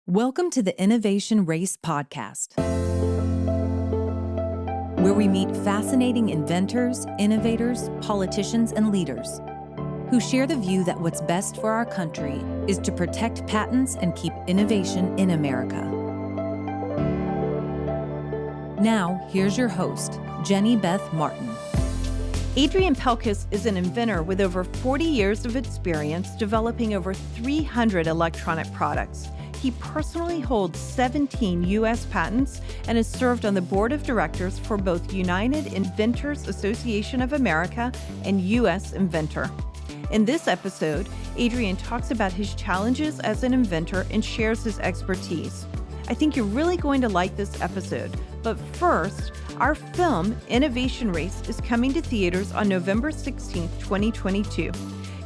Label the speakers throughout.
Speaker 1: Welcome to the Innovation Race podcast, where we meet fascinating inventors, innovators, politicians, and leaders who share the view that what's best for our country is to protect patents and keep innovation in America. Now, here's your host, Jenny Beth Martin.
Speaker 2: Adrian Pelkus is an inventor with over 40 years of experience developing over 300 electronic products. He personally holds 17 U.S. patents and has served on the board of directors for both United Inventors Association of America and U.S. Inventor. In this episode, Adrian talks about his challenges as an inventor and shares his expertise. I think you're really going to like this episode. But first, our film, Innovation Race, is coming to theaters on November 16, 2022.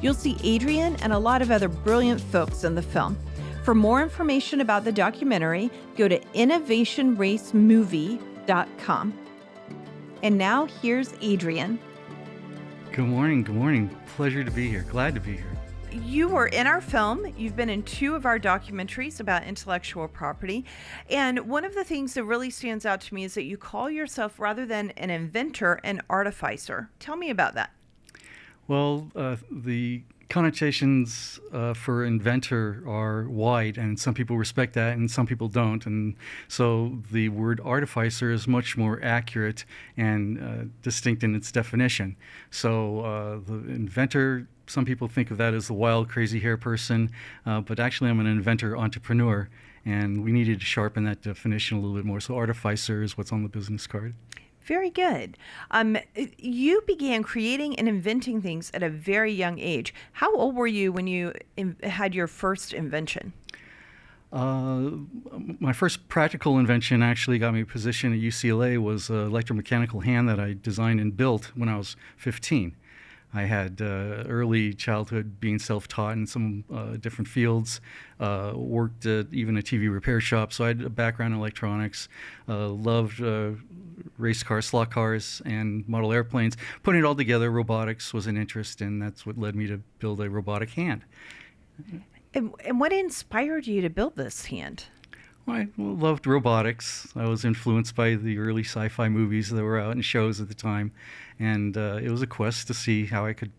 Speaker 2: You'll see Adrian and a lot of other brilliant folks in the film. For more information about the documentary, go to innovationracemovie.com. And now, here's Adrian.
Speaker 3: Good morning. Pleasure to be here. Glad to be here.
Speaker 2: You were in our film. You've been in two of our documentaries about intellectual property. And one of the things that really stands out to me is that you call yourself, rather than an inventor, an artificer. Tell me about that.
Speaker 3: Well, the connotations for inventor are wide, and some people respect that and some people don't. And so the word artificer is much more accurate and distinct in its definition. So the inventor, some people think of that as the wild, crazy hair person, but actually I'm an inventor entrepreneur, and we needed to sharpen that definition a little bit more. So artificer is what's on the business card.
Speaker 2: Very good. You began creating and inventing things at a very young age. How old were you when you had your first invention?
Speaker 3: My first practical invention actually got me a position at UCLA was an electromechanical hand that I designed and built when I was 15. I had early childhood being self-taught in some different fields, worked at even a TV repair shop, so I had a background in electronics, loved race cars, slot cars, and model airplanes. Putting it all together, robotics was an interest, and that's what led me to build a robotic hand.
Speaker 2: And what inspired you to build this hand?
Speaker 3: I loved robotics. I was influenced by the early sci-fi movies that were out and shows at the time. And it was a quest to see how I could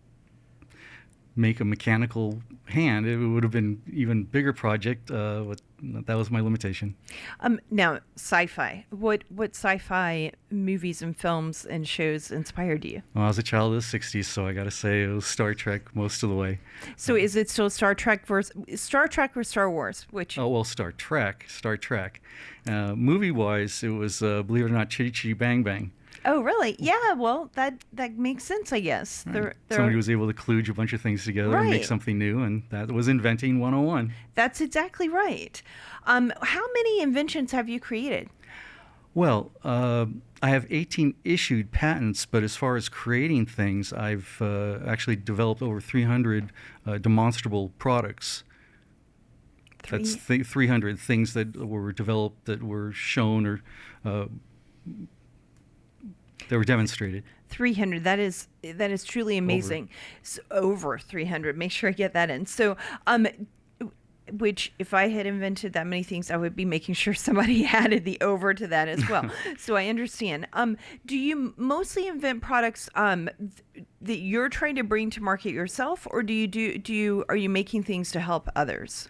Speaker 3: make a mechanical hand. It would have been an even bigger project, but that was my limitation.
Speaker 2: Now, sci-fi. What sci-fi movies and films and shows inspired you?
Speaker 3: Well, I was a child of the 60s, so I got to say it was Star Trek most of the way.
Speaker 2: So is it still Star Trek or Star Wars? Which?
Speaker 3: Oh, well, Star Trek. Movie-wise, it was, believe it or not, Chitty Chitty Bang Bang.
Speaker 2: Oh, really? Yeah, well, that makes sense, I guess.
Speaker 3: Right. Somebody was able to kludge a bunch of things together and make something new, and that was inventing 101.
Speaker 2: That's exactly right. How many inventions have you created?
Speaker 3: Well, I have 18 issued patents, but as far as creating things, I've actually developed over 300 demonstrable products. That's 300 things that were developed, that were shown, or they were demonstrated.
Speaker 2: 300. That is truly amazing. Over 300. Make sure I get that in. So, which if I had invented that many things, I would be making sure somebody added the over to that as well. So I understand. Do you mostly invent products that you're trying to bring to market yourself, or are you making things to help others?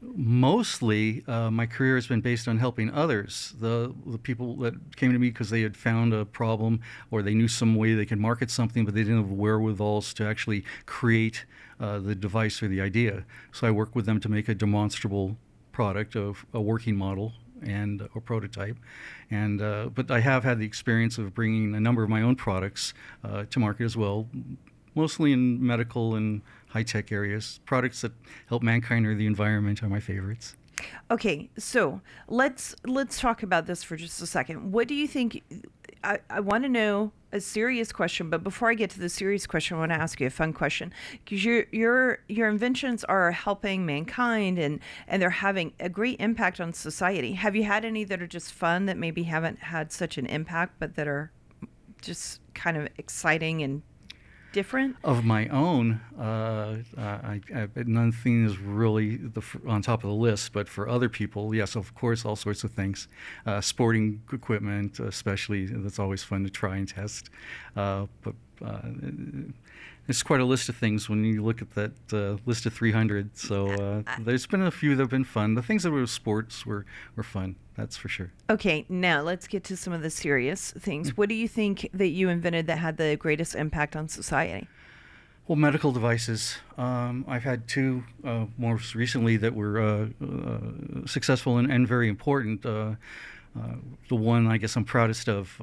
Speaker 3: Mostly, my career has been based on helping others. The people that came to me because they had found a problem, or they knew some way they could market something, but they didn't have wherewithals to actually create the device or the idea. So I work with them to make a demonstrable product, of a working model and a prototype. And but I have had the experience of bringing a number of my own products to market as well, mostly in medical and high-tech areas. Products that help mankind or the environment are my favorites.
Speaker 2: Okay, so let's talk about this for just a second. What do you think? I want to know a serious question, but before I get to the serious question, I want to ask you a fun question, because your inventions are helping mankind and they're having a great impact on society. Have you had any that are just fun that maybe haven't had such an impact, but that are just kind of exciting and different?
Speaker 3: Of my own, nothing is really on top of the list. But for other people, yes, of course, all sorts of things. Sporting equipment, especially, that's always fun to try and test. It's quite a list of things when you look at that list of 300. So there's been a few that have been fun. The things that were sports were fun, that's for sure.
Speaker 2: Okay, now let's get to some of the serious things. What do you think that you invented that had the greatest impact on society?
Speaker 3: Well, medical devices. I've had two most recently that were successful and very important. The one I guess I'm proudest of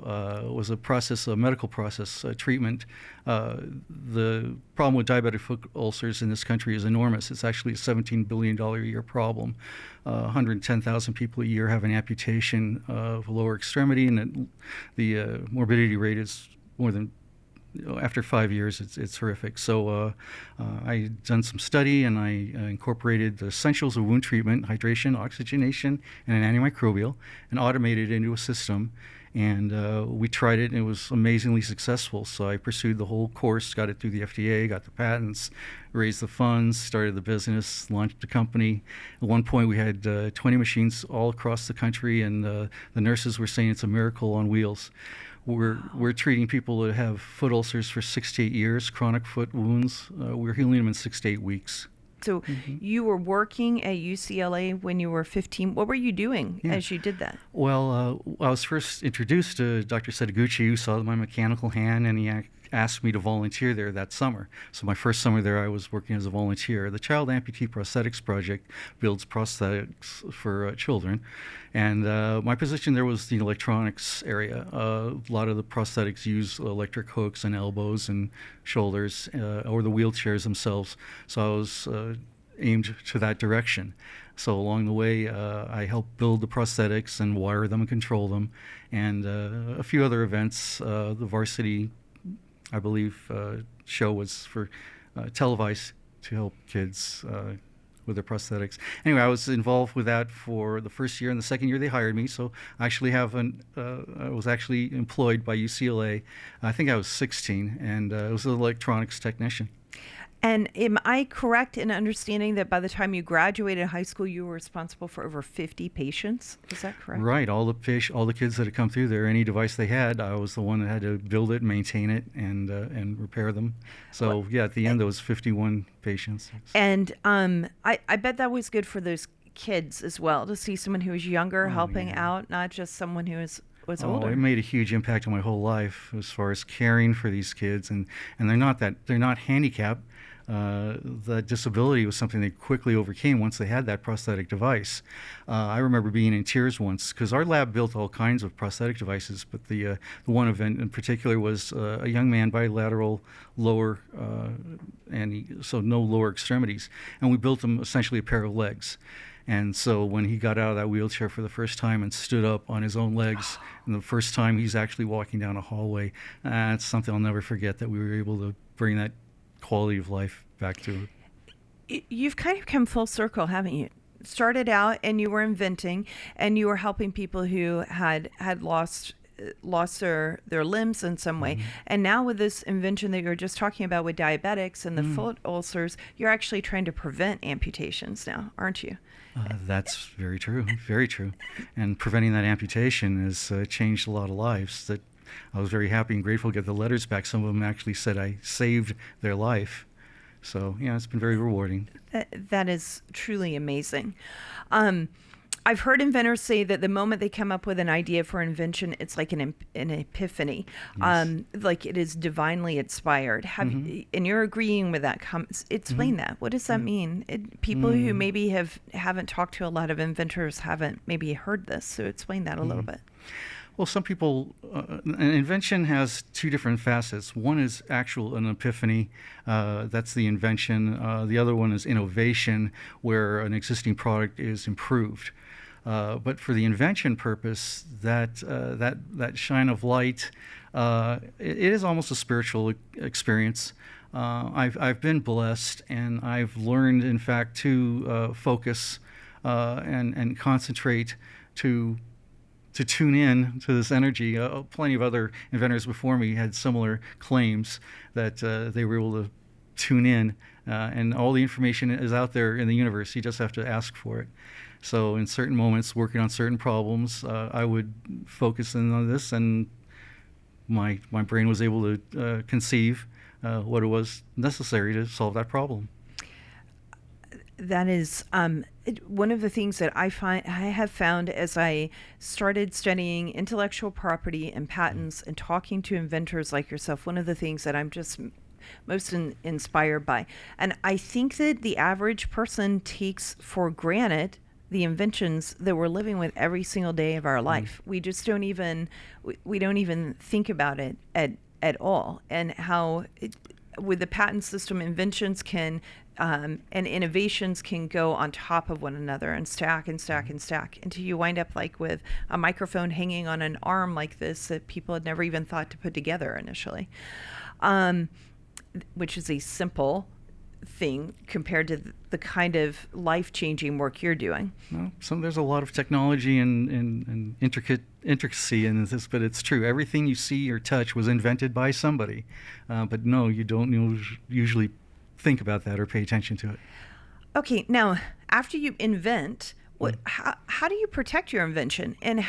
Speaker 3: was a medical process treatment. The problem with diabetic foot ulcers in this country is enormous. It's actually a $17 billion a year problem. 110,000 people a year have an amputation of a lower extremity, and the morbidity rate is more than after 5 years, it's horrific. So I done some study, and I incorporated the essentials of wound treatment: hydration, oxygenation, and an antimicrobial, and automated it into a system. And we tried it, and it was amazingly successful. So I pursued the whole course, got it through the FDA, got the patents, raised the funds, started the business, launched the company. At one point, we had 20 machines all across the country, and the nurses were saying it's a miracle on wheels. We're treating people that have foot ulcers for 6 to 8 years, chronic foot wounds. We're healing them in 6 to 8 weeks.
Speaker 2: So you were working at UCLA when you were 15. What were you doing as you did that?
Speaker 3: Well, I was first introduced to Dr. Setaguchi, who saw my mechanical hand, and he asked me to volunteer there that summer. So my first summer there, I was working as a volunteer. The Child Amputee Prosthetics Project builds prosthetics for children. And my position there was the electronics area. A lot of the prosthetics use electric hooks and elbows and shoulders, or the wheelchairs themselves. So I was aimed to that direction. So along the way, I helped build the prosthetics and wire them and control them, and a few other events. The varsity, I believe, show was for televised to help kids with their prosthetics. Anyway, I was involved with that for the first year, and the second year they hired me. So I actually I was actually employed by UCLA. I think I was 16, and I was an electronics technician.
Speaker 2: And am I correct in understanding that by the time you graduated high school, you were responsible for over 50 patients? Is that correct?
Speaker 3: Right. All the kids that had come through there, any device they had, I was the one that had to build it, maintain it, and repair them. So yeah, at the end, there was 51 patients.
Speaker 2: And I bet that was good for those kids as well, to see someone who was younger helping out, not just someone who was older.
Speaker 3: It made a huge impact on my whole life as far as caring for these kids, and they're not handicapped. The disability was something they quickly overcame once they had that prosthetic device. I remember being in tears once because our lab built all kinds of prosthetic devices, but the one event in particular was a young man, bilateral lower, so no lower extremities, and we built him essentially a pair of legs. And so when he got out of that wheelchair for the first time and stood up on his own legs, and the first time he's actually walking down a hallway, it's something I'll never forget, that we were able to bring that quality of life back to it.
Speaker 2: You've kind of come full circle, haven't you? Started out and you were inventing, and you were helping people who had lost their limbs in some way. And now with this invention that you were just talking about with diabetics and the foot ulcers, you're actually trying to prevent amputations now, aren't you?
Speaker 3: That's very true, very true. And preventing that amputation has changed a lot of lives. That I was very happy and grateful to get the letters back. Some of them actually said I saved their life. So, yeah, it's been very rewarding.
Speaker 2: That is truly amazing. I've heard inventors say that the moment they come up with an idea for invention, it's like an epiphany, like it is divinely inspired. And you're agreeing with that. Explain that. What does that mean? People who maybe haven't talked to a lot of inventors haven't maybe heard this. So explain that a little bit.
Speaker 3: Well, some people, an invention has two different facets. One is an epiphany, that's the invention. The other one is innovation, where an existing product is improved. But for the invention purpose, that shine of light, it is almost a spiritual experience. I've been blessed, and I've learned, in fact, to focus and concentrate to to tune in to this energy. Plenty of other inventors before me had similar claims that they were able to tune in, and all the information is out there in the universe. You just have to ask for it. So in certain moments, working on certain problems, I would focus in on this, and my brain was able to conceive what it was necessary to solve that problem.
Speaker 2: That is one of the things that I have found as I started studying intellectual property and patents and talking to inventors like yourself. One of the things that I'm just most inspired by, and I think that the average person takes for granted the inventions that we're living with every single day of our life. We just don't even we don't even think about it at all, and how with the patent system, inventions can and innovations can go on top of one another and stack and stack and stack until you wind up like with a microphone hanging on an arm like this that people had never even thought to put together initially, which is a simple thing compared to the kind of life-changing work you're doing.
Speaker 3: Well, there's a lot of technology and intricacy in this, but it's true. Everything you see or touch was invented by somebody. But no, you don't usually think about that or pay attention to it.
Speaker 2: Okay, now after you invent, how do you protect your invention, and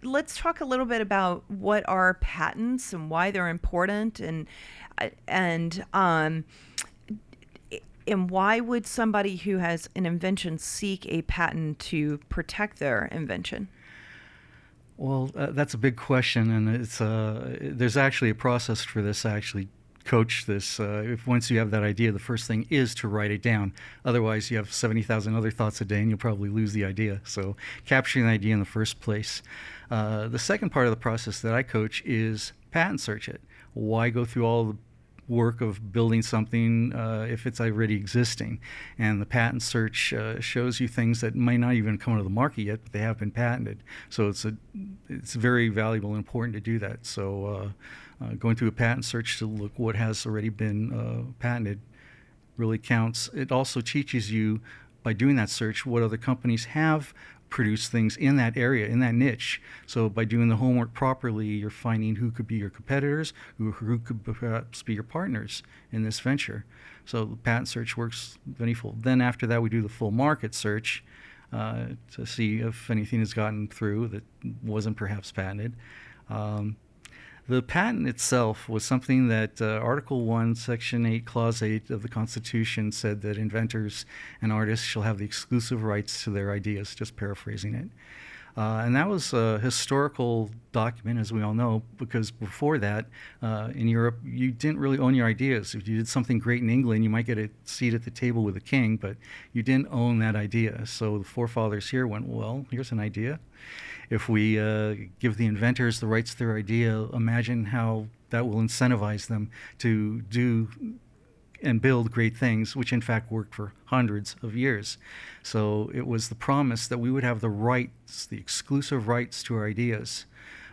Speaker 2: let's talk a little bit about what are patents and why they're important, and why would somebody who has an invention seek a patent to protect their invention?
Speaker 3: Well, that's a big question, and it's there's actually a process for this. I actually coach this. If once you have that idea, the first thing is to write it down. Otherwise, you have 70,000 other thoughts a day, and you'll probably lose the idea. So capturing the idea in the first place. The second part of the process that I coach is patent search it. Why go through all the work of building something if it's already existing? And the patent search shows you things that might not even come to the market yet, but they have been patented. So it's very valuable and important to do that. So going through a patent search to look what has already been patented really counts. It also teaches you, by doing that search, what other companies have produced things in that area, in that niche. So by doing the homework properly, you're finding who could be your competitors, who could perhaps be your partners in this venture. So the patent search works manyfold. Then after that, we do the full market search to see if anything has gotten through that wasn't perhaps patented. The patent itself was something that Article 1, Section 8, Clause 8 of the Constitution said that inventors and artists shall have the exclusive rights to their ideas, just paraphrasing it. And that was a historical document, as we all know, because before that, in Europe, you didn't really own your ideas. If you did something great in England, you might get a seat at the table with the king, but you didn't own that idea. So the forefathers here went, well, here's an idea. If we give the inventors the rights to their idea, imagine how that will incentivize them to do and build great things, which in fact worked for hundreds of years. So it was the promise that we would have the rights, the exclusive rights to our ideas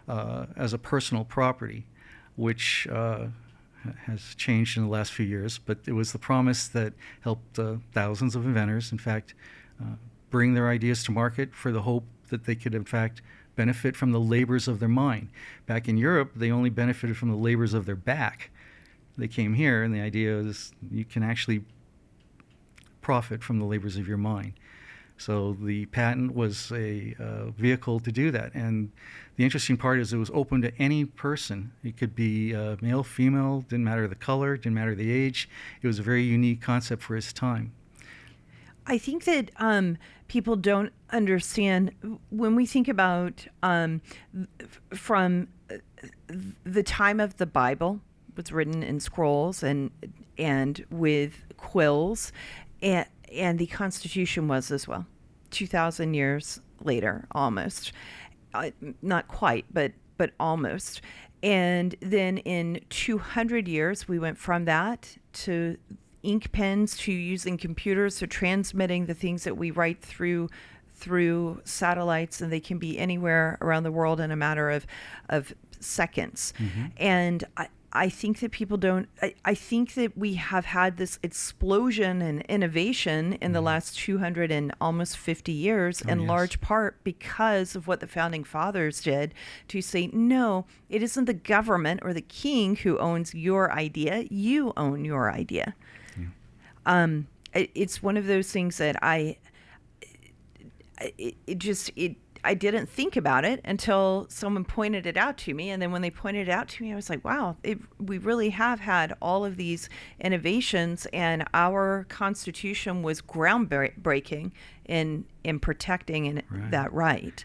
Speaker 3: as a personal property, which has changed in the last few years. But it was the promise that helped thousands of inventors, in fact, bring their ideas to market for the hope that they could, in fact, benefit from the labors of their mind. Back in Europe, they only benefited from the labors of their back. They came here, and the idea is you can actually profit from the labors of your mind. So the patent was a vehicle to do that. And the interesting part is it was open to any person. It could be male, female, didn't matter the color, didn't matter the age. It was a very unique concept for its time.
Speaker 2: I think that people don't understand when we think about from the time of the Bible, was written in scrolls and with quills, and the Constitution was as well. 2,000 years later, almost, not quite, but almost. And then in 200 years, we went from that to ink pens, to using computers, to transmitting the things that we write through satellites, and they can be anywhere around the world in a matter of seconds. Mm-hmm. And I think that people don't, I think that we have had this explosion in innovation in the last 200 and almost 50 years, in large part because of what the founding fathers did to say, no, it isn't the government or the king who owns your idea. You own your idea. It's one of those things that I didn't think about it until someone pointed it out to me. And then when they pointed it out to me, I was like, wow, we really have had all of these innovations, and our Constitution was groundbreaking in protecting that right.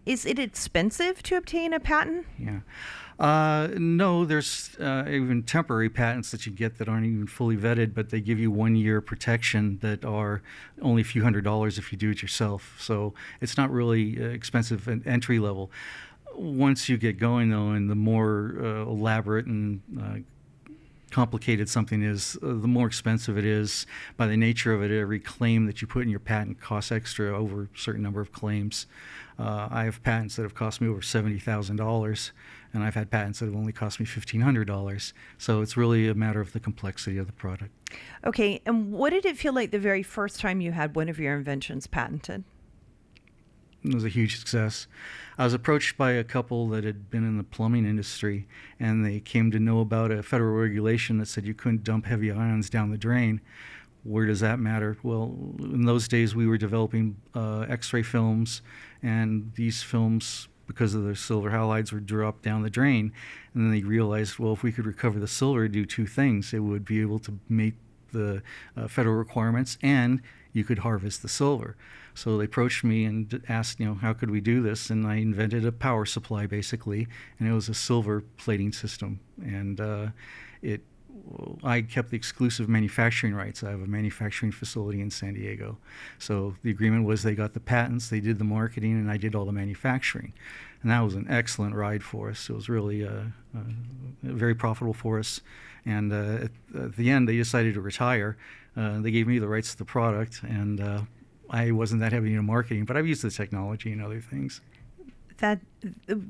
Speaker 2: Is it expensive to obtain a patent?
Speaker 3: Yeah. No, there's even temporary patents that you get that aren't even fully vetted, but they give you 1 year protection that are only a few $100s if you do it yourself. So it's not really expensive and entry level. Once you get going, though, and the more elaborate and complicated something is, the more expensive it is. By the nature of it, every claim that you put in your patent costs extra over a certain number of claims. I have patents that have cost me over $70,000, and I've had patents that have only cost me $1,500. So it's really a matter of the complexity of the product.
Speaker 2: Okay, and what did it feel like the very first time you had one of your inventions patented?
Speaker 3: It was a huge success. I was approached by a couple that had been in the plumbing industry, and they came to know about a federal regulation that said you couldn't dump heavy ions down the drain. Where does that matter? Well, in those days we were developing X-ray films, and these films, because of their silver halides, were dropped down the drain. And then they realized, well, if we could recover the silver, do two things. It would be able to meet the federal requirements, and you could harvest the silver. So they approached me and asked, how could we do this? And I invented a power supply, basically, and it was a silver plating system. And I kept the exclusive manufacturing rights. I have a manufacturing facility in San Diego. So the agreement was they got the patents, they did the marketing, and I did all the manufacturing. And that was an excellent ride for us. It was really very profitable for us. And at the end, they decided to retire. They gave me the rights to the product, and I wasn't that heavy into marketing, but I've used the technology and other things.
Speaker 2: That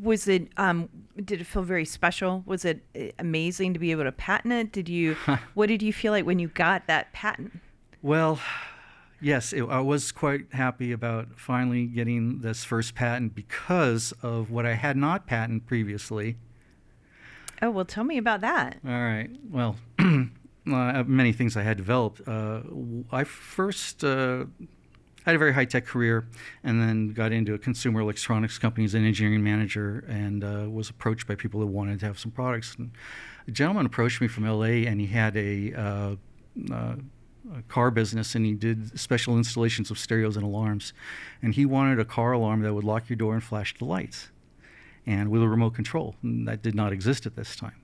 Speaker 2: was it. Did it feel very special? Was it amazing to be able to patent it? What did you feel like when you got that patent?
Speaker 3: Well, yes, I was quite happy about finally getting this first patent because of what I had not patented previously.
Speaker 2: Oh, well, tell me about that.
Speaker 3: All right. Well, many things I had developed. I first I had a very high-tech career, and then got into a consumer electronics company as an engineering manager, and was approached by people that wanted to have some products. And a gentleman approached me from LA, and he had a car business, and he did special installations of stereos and alarms. And he wanted a car alarm that would lock your door and flash the lights, and with a remote control. And that did not exist at this time.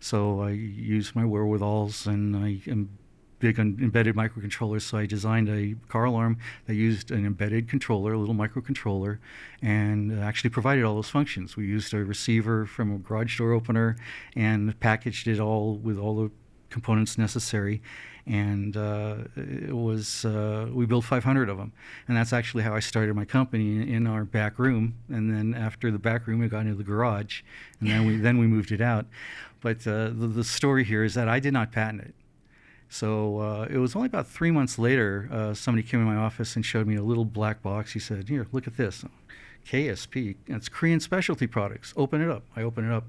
Speaker 3: So I used my wherewithals, and I am big on embedded microcontrollers, so I designed a car alarm that used an embedded controller, a little microcontroller, and actually provided all those functions. We used a receiver from a garage door opener and packaged it all with all the components necessary, and it was we built 500 of them, and that's actually how I started my company, in our back room. And then after the back room, we got into the garage, and then we moved it out. But the story here is that I did not patent it. So it was only about 3 months later, somebody came in my office and showed me a little black box. He said, "Here, look at this. KSP, it's Korean specialty products. Open it up." I opened it up,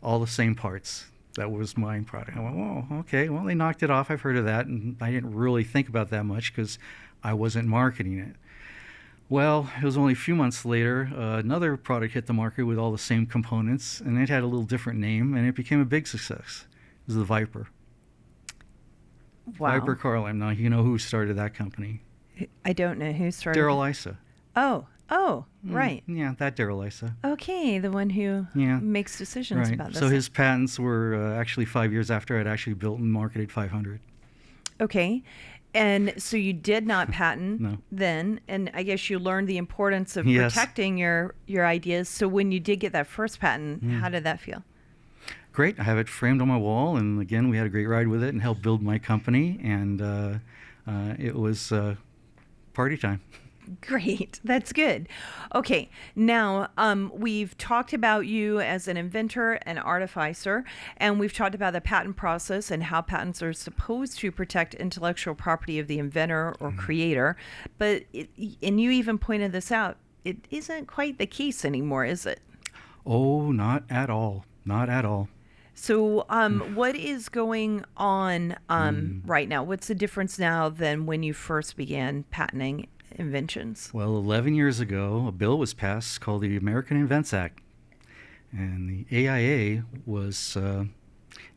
Speaker 3: all the same parts. That was my product. I went, "Oh, okay, well, they knocked it off. I've heard of that." And I didn't really think about that much because I wasn't marketing it. Well, it was only a few months later, another product hit the market with all the same components, and it had a little different name, and it became a big success. It was the Viper.
Speaker 2: Wow.
Speaker 3: Viper car alarm. Now, you know who started that company?
Speaker 2: I don't know who started.
Speaker 3: Daryl Issa.
Speaker 2: Oh, right.
Speaker 3: Yeah, that Daryl Issa.
Speaker 2: Okay, the one who makes decisions
Speaker 3: Right.
Speaker 2: about this.
Speaker 3: So his patents were actually 5 years after I'd actually built and marketed 500.
Speaker 2: Okay. And so you did not patent
Speaker 3: No.
Speaker 2: then, and I guess you learned the importance of
Speaker 3: Yes.
Speaker 2: protecting your ideas. So when you did get that first patent, how did that feel?
Speaker 3: Great. I have it framed on my wall, and again, we had a great ride with it and helped build my company, and it was party time.
Speaker 2: Great. That's good. Okay. Now, we've talked about you as an inventor and artificer, and we've talked about the patent process and how patents are supposed to protect intellectual property of the inventor or creator. But, and you even pointed this out, it isn't quite the case anymore, is it?
Speaker 3: Oh, not at all. Not at all.
Speaker 2: So, what is going on right now? What's the difference now than when you first began patenting inventions?
Speaker 3: Well, 11 years ago, a bill was passed called the American Invents Act. And the AIA was, and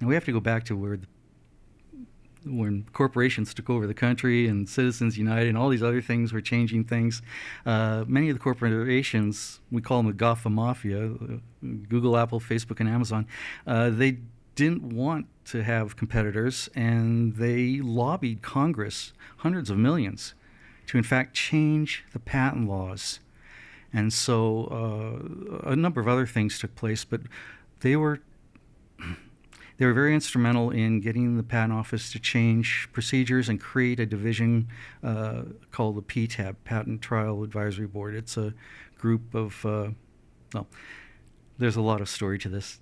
Speaker 3: we have to go back to when corporations took over the country and Citizens United and all these other things were changing things. Many of the corporations, we call them the GAFA Mafia, Google, Apple, Facebook, and Amazon, they didn't want to have competitors, and they lobbied Congress, hundreds of millions, to in fact change the patent laws. And so a number of other things took place, but they were very instrumental in getting the Patent Office to change procedures and create a division called the PTAB, Patent Trial Advisory Board. It's a group of, well, there's a lot of story to this.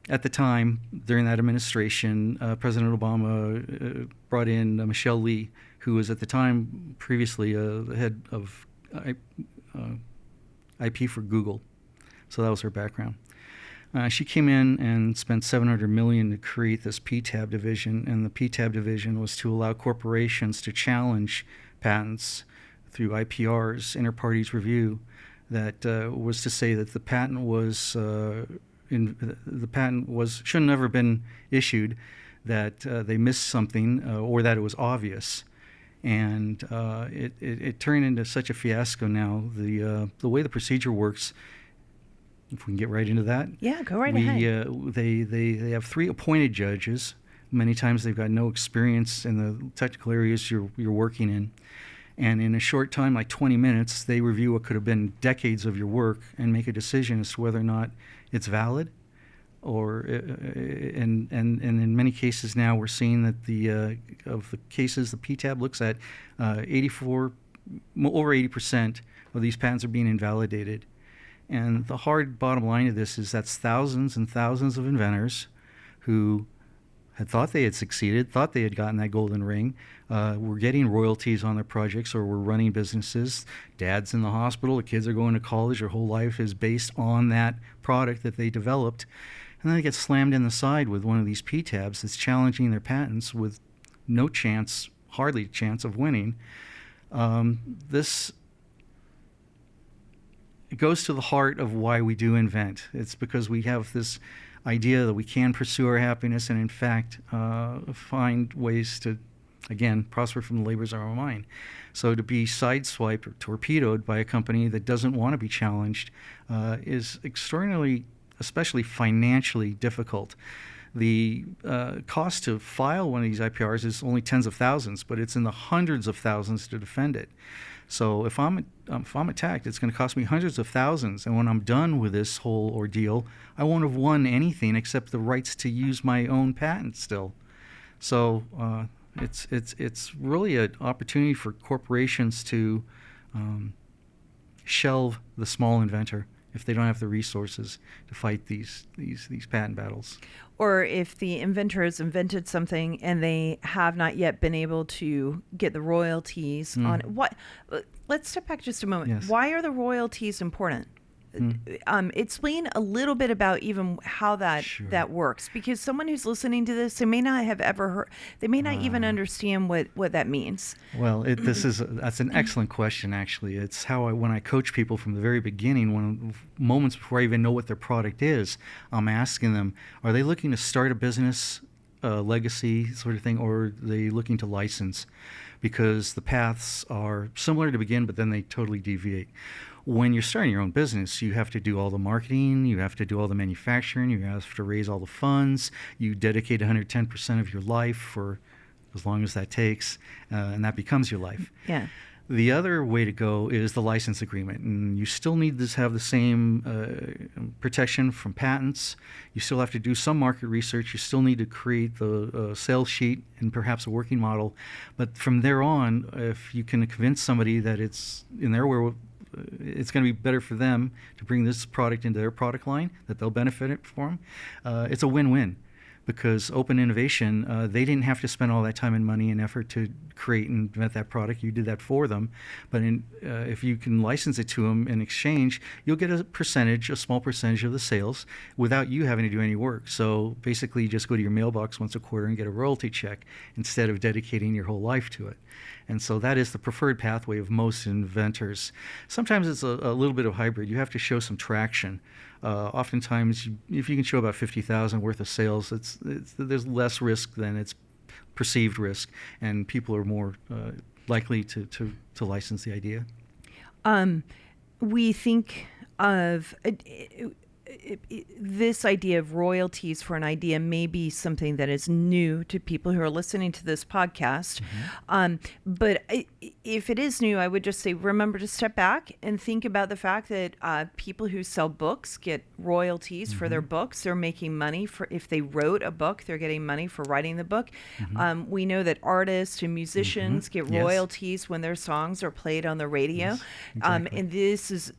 Speaker 3: At the time, during that administration, President Obama brought in Michelle Lee, who was at the time previously the head of IP for Google. So that was her background. She came in and spent $700 million to create this PTAB division, and the PTAB division was to allow corporations to challenge patents through IPRs, inter partes review. That was to say that the patent should never been issued, that they missed something, or that it was obvious. And it turned into such a fiasco now. The way the procedure works, if we can get right into that.
Speaker 2: Yeah, go right ahead.
Speaker 3: They have 3 appointed judges. Many times they've got no experience in the technical areas you're working in. And in a short time, like 20 minutes, they review what could have been decades of your work and make a decision as to whether or not it's valid. Or and in many cases now we're seeing that of the cases the PTAB looks at, over 80% of these patents are being invalidated. And the hard bottom line of this is that's thousands and thousands of inventors who had thought they had succeeded, thought they had gotten that golden ring, were getting royalties on their projects, or were running businesses. Dad's in the hospital, the kids are going to college, their whole life is based on that product that they developed. And then they get slammed in the side with one of these PTABs that's challenging their patents with no chance, hardly a chance of winning. It goes to the heart of why we do invent. It's because we have this idea that we can pursue our happiness and, in fact, find ways to, again, prosper from the labors of our mind. So to be sideswiped or torpedoed by a company that doesn't want to be challenged is extraordinarily, especially financially, difficult. The cost to file one of these IPRs is only tens of thousands, but it's in the hundreds of thousands to defend it. So if I'm attacked, it's going to cost me hundreds of thousands, and when I'm done with this whole ordeal, I won't have won anything except the rights to use my own patent still. So it's really an opportunity for corporations to shelve the small inventor if they don't have the resources to fight these patent battles.
Speaker 2: Or if the inventor has invented something and they have not yet been able to get the royalties on it. Let's step back just a moment.
Speaker 3: Yes.
Speaker 2: Why are the royalties important? Explain a little bit about even how that works, because someone who's listening to this, they may not have ever heard, they may not even understand what that means.
Speaker 3: Well, that's an excellent question. Actually, it's how when I coach people from the very beginning, moments before I even know what their product is, I'm asking them: are they looking to start a business, legacy sort of thing, or are they looking to license? Because the paths are similar to begin, but then they totally deviate. When you're starting your own business, you have to do all the marketing, you have to do all the manufacturing, you have to raise all the funds, you dedicate 110% of your life for as long as that takes, and that becomes your life.
Speaker 2: Yeah.
Speaker 3: The other way to go is the license agreement, and you still need to have the same protection from patents. You still have to do some market research. You still need to create the sales sheet and perhaps a working model. But from there on, if you can convince somebody that it's in their world, it's going to be better for them to bring this product into their product line, that they'll benefit it for them, it's a win-win. Because open innovation, they didn't have to spend all that time and money and effort to create and invent that product. You did that for them. But if you can license it to them in exchange, you'll get a small percentage of the sales without you having to do any work. So basically, you just go to your mailbox once a quarter and get a royalty check instead of dedicating your whole life to it. And so that is the preferred pathway of most inventors. Sometimes it's a little bit of hybrid. You have to show some traction. Oftentimes, if you can show about 50,000 worth of sales, there's less risk than it's perceived risk, and people are more likely to license the idea.
Speaker 2: We think of this idea of royalties for an idea may be something that is new to people who are listening to this podcast. But if it is new, I would just say, remember to step back and think about the fact that people who sell books get royalties for their books. They're making money for, if they wrote a book, they're getting money for writing the book. We know that artists and musicians get royalties when their songs are played on the radio.
Speaker 3: Yes, exactly.
Speaker 2: And this is,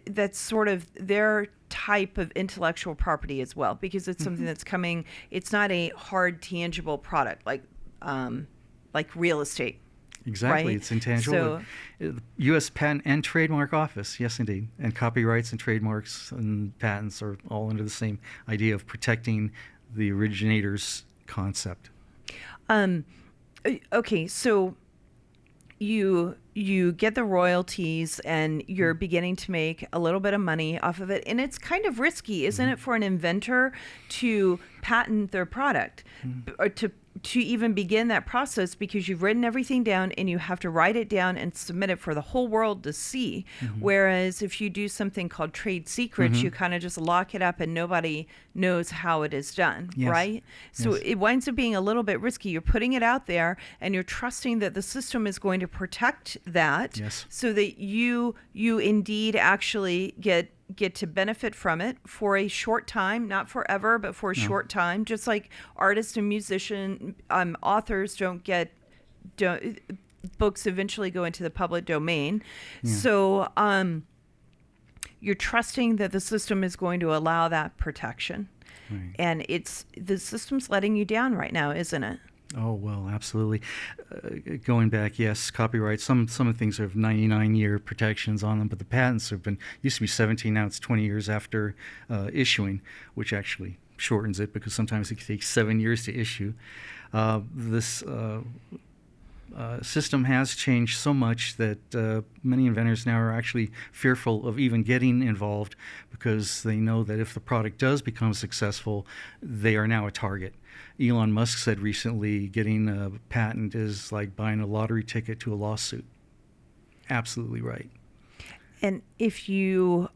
Speaker 2: that's sort of their type of intellectual property as well, because it's something that's coming. It's not a hard, tangible product like real estate.
Speaker 3: Exactly,
Speaker 2: right?
Speaker 3: It's intangible.
Speaker 2: So,
Speaker 3: U.S. Patent and Trademark Office, yes, indeed, and copyrights and trademarks and patents are all under the same idea of protecting the originator's concept.
Speaker 2: Okay, so you get the royalties and you're beginning to make a little bit of money off of it. And it's kind of risky, isn't it, for an inventor to patent their product or to even begin that process, because you've written everything down and you have to write it down and submit it for the whole world to see. Whereas if you do something called trade secrets, you kind of just lock it up and nobody knows how it is done, right? So it winds up being a little bit risky. You're putting it out there and you're trusting that the system is going to protect that, so that you indeed actually get to benefit from it for a short time, not forever, but for a short time. Just like artists and musicians, authors don't books eventually go into the public domain. So you're trusting that the system is going to allow that protection. And the system's letting you down right now, isn't it?
Speaker 3: Oh, well, absolutely. Going back, yes, copyright, some of the things have 99-year protections on them, but the patents used to be 17, now it's 20 years after issuing, which actually shortens it because sometimes it takes 7 years to issue. This system has changed so much that many inventors now are actually fearful of even getting involved, because they know that if the product does become successful, they are now a target. Elon Musk said recently, getting a patent is like buying a lottery ticket to a lawsuit. Absolutely right.
Speaker 2: And if you,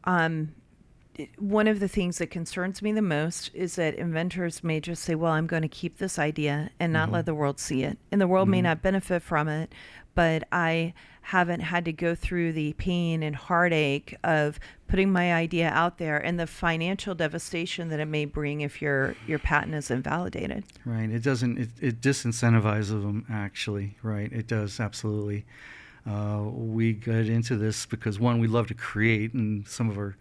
Speaker 2: one of the things that concerns me the most is that inventors may just say, well, I'm going to keep this idea and not let the world see it. And the world may not benefit from it, but I haven't had to go through the pain and heartache of putting my idea out there and the financial devastation that it may bring if your patent is invalidated.
Speaker 3: Right. It disincentivizes them, actually. Right. It does, absolutely. We got into this because, one, we love to create, and some of our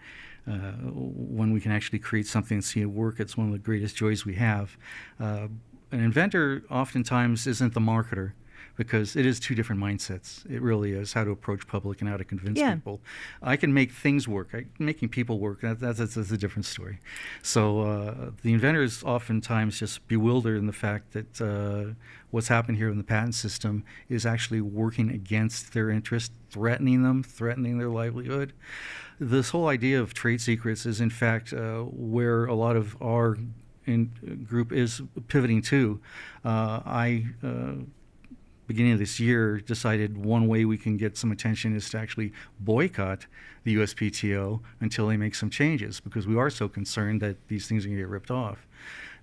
Speaker 3: when we can actually create something and see it work, it's one of the greatest joys we have. An inventor oftentimes isn't the marketer, because it is two different mindsets. It really is, how to approach public and how to convince people. I can make things work. Making people work, that's a different story. So the inventors oftentimes just bewildered in the fact that what's happened here in the patent system is actually working against their interest, threatening their livelihood. This whole idea of trade secrets is, in fact, where a lot of our group is pivoting to. Beginning of this year, decided one way we can get some attention is to actually boycott the USPTO until they make some changes, because we are so concerned that these things are going to get ripped off.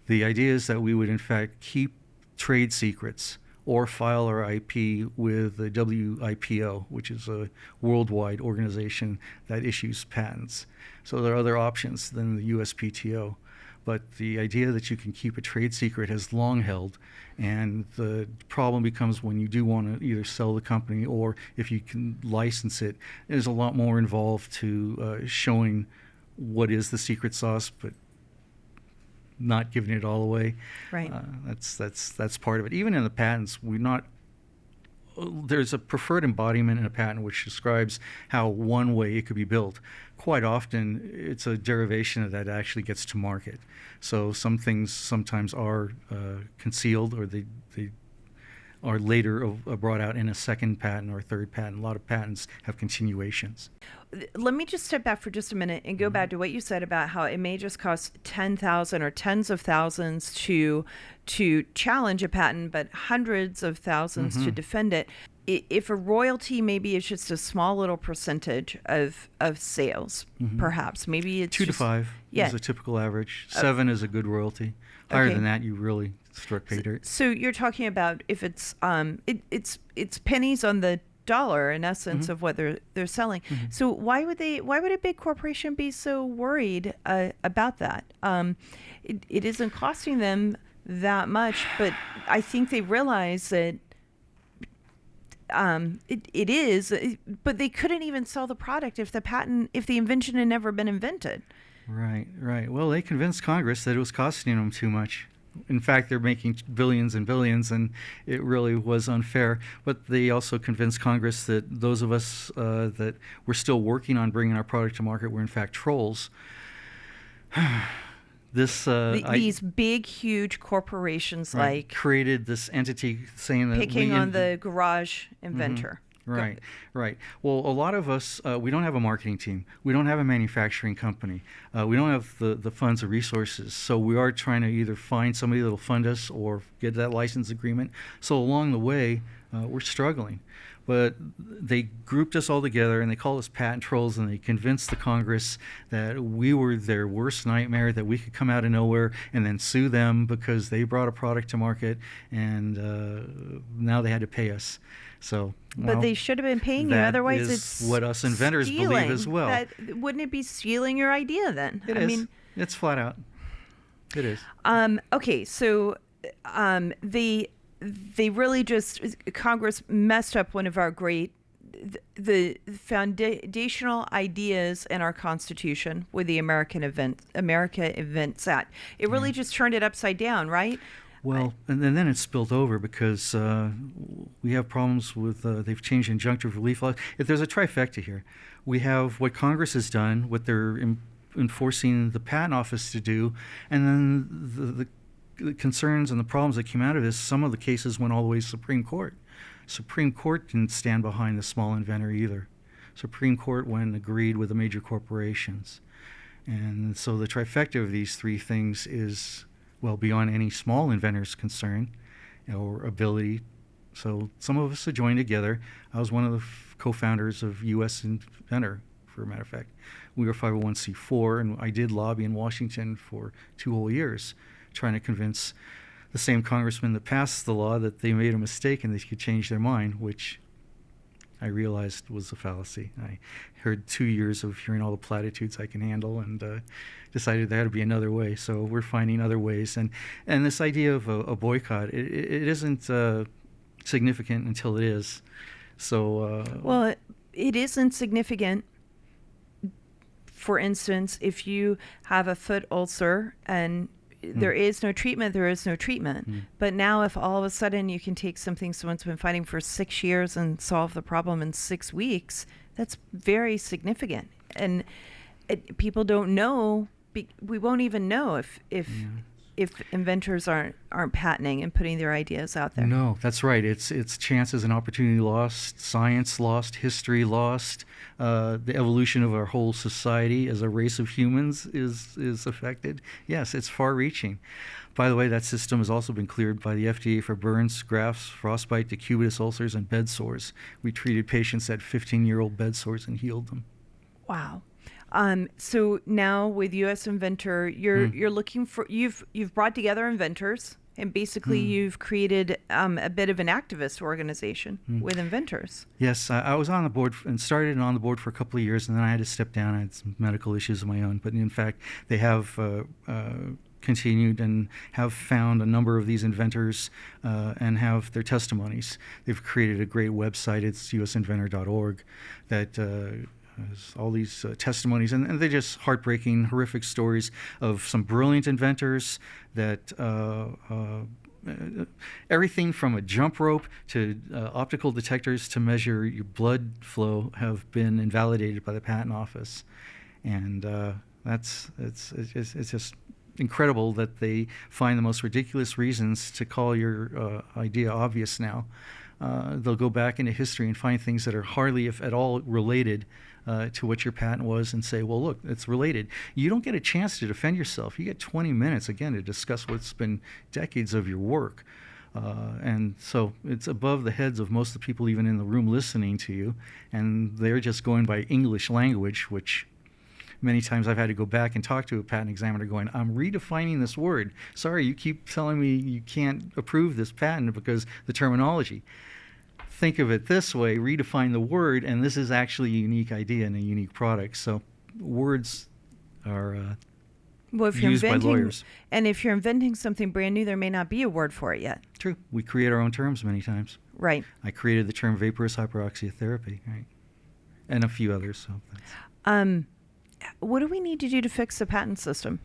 Speaker 3: The idea is that we would, in fact, keep trade secrets or file our IP with the WIPO, which is a worldwide organization that issues patents. So there are other options than the USPTO. But the idea that you can keep a trade secret has long held, and the problem becomes when you do want to either sell the company or if you can license it, there's a lot more involved to showing what is the secret sauce, but not giving it all away.
Speaker 2: Right.
Speaker 3: That's part of it. Even in the patents, there's a preferred embodiment in a patent which describes how one way it could be built. Quite often, it's a derivation of that actually gets to market. So some things sometimes are concealed, or they are later brought out in a second patent or third patent. A lot of patents have continuations.
Speaker 2: Let me just step back for just a minute and go back to what you said about how it may just cost $10,000 or tens of thousands to challenge a patent, but hundreds of thousands to defend it. If a royalty maybe is just a small little percentage of sales, perhaps maybe it's
Speaker 3: 2 to 5 is a typical average. 7 is a good royalty. Higher than that, you really struck pay dirt.
Speaker 2: So you're talking about if it's it's pennies on the dollar in essence of what they're selling. So why would a big corporation be so worried about that? It isn't costing them that much, but I think they realize that it is, but they couldn't even sell the product if the invention had never been invented.
Speaker 3: Right. Well, they convinced Congress that it was costing them too much. In fact, they're making billions and billions, and it really was unfair. But they also convinced Congress that those of us that were still working on bringing our product to market were in fact trolls.
Speaker 2: These big, huge corporations
Speaker 3: created this entity saying that
Speaker 2: picking on the garage inventor.
Speaker 3: Right. Well, a lot of us, we don't have a marketing team. We don't have a manufacturing company. We don't have the funds or resources. So we are trying to either find somebody that will fund us or get that license agreement. So along the way, we're struggling. But they grouped us all together, and they called us patent trolls, and they convinced the Congress that we were their worst nightmare, that we could come out of nowhere and then sue them because they brought a product to market, and now they had to pay us. So,
Speaker 2: but they should have been paying you. Otherwise, it's
Speaker 3: what us inventors
Speaker 2: stealing.
Speaker 3: believe as well.
Speaker 2: Wouldn't it be stealing your idea then?
Speaker 3: I mean, it's flat out. It is.
Speaker 2: Okay, so they really just, Congress messed up one of our great, the foundational ideas in our Constitution with the America Invents Act. It really just turned it upside down, right?
Speaker 3: Well, and then it spilled over because we have problems with, they've changed injunctive relief laws. If there's a trifecta here, we have what Congress has done, what they're enforcing the Patent Office to do, and then the concerns and the problems that came out of this. Some of the cases went all the way to Supreme Court. Supreme Court didn't stand behind the small inventor either. Supreme Court went and agreed with the major corporations. And so the trifecta of these three things is, well, beyond any small inventor's concern or ability. So some of us have joined together. I was one of the co-founders of U.S. Inventor, for a matter of fact. We were 501c4, and I did lobby in Washington for 2 whole years, trying to convince the same congressman that passed the law that they made a mistake and they could change their mind, which I realized was a fallacy. I heard 2 years of hearing all the platitudes I can handle and decided there had to be another way. So we're finding other ways. And this idea of a boycott, it isn't significant until it is. So
Speaker 2: well, it isn't significant. For instance, if you have a foot ulcer and there is no treatment, there is no treatment. But now if all of a sudden you can take something someone's been fighting for 6 years and solve the problem in 6 weeks, that's very significant. And people don't know, we won't even know if inventors aren't patenting and putting their ideas out there.
Speaker 3: No, that's right. It's chances and opportunity lost, science lost, history lost. The evolution of our whole society as a race of humans is affected. Yes, it's far-reaching. By the way, that system has also been cleared by the FDA for burns, grafts, frostbite, decubitus ulcers, and bed sores. We treated patients that 15-year-old bed sores and healed them.
Speaker 2: Wow. So now with U.S. Inventor, you're looking for, you've brought together inventors And basically, you've created a bit of an activist organization with inventors.
Speaker 3: Yes, I was on the board and started on the board for a couple of years, and then I had to step down. I had some medical issues of my own. But in fact, they have continued and have found a number of these inventors and have their testimonies. They've created a great website. It's usinventor.org that has all these testimonies, and they're just heartbreaking, horrific stories of some brilliant inventors that everything from a jump rope to optical detectors to measure your blood flow have been invalidated by the patent office. And it's just incredible that they find the most ridiculous reasons to call your idea obvious now. They'll go back into history and find things that are hardly, if at all, related to what your patent was and say, well, look, it's related. You don't get a chance to defend yourself. You get 20 minutes, again, to discuss what's been decades of your work. And so it's above the heads of most of the people even in the room listening to you, and they're just going by English language, which many times I've had to go back and talk to a patent examiner going, I'm redefining this word. Sorry, you keep telling me you can't approve this patent because the terminology. Think of it this way, redefine the word, and this is actually a unique idea and a unique product. So words are used by lawyers.
Speaker 2: And if you're inventing something brand new, there may not be a word for it yet.
Speaker 3: True. We create our own terms many times.
Speaker 2: Right.
Speaker 3: I created the term vaporous hyperoxia therapy, right? And a few others. So that's...
Speaker 2: What do we need to do to fix the patent system?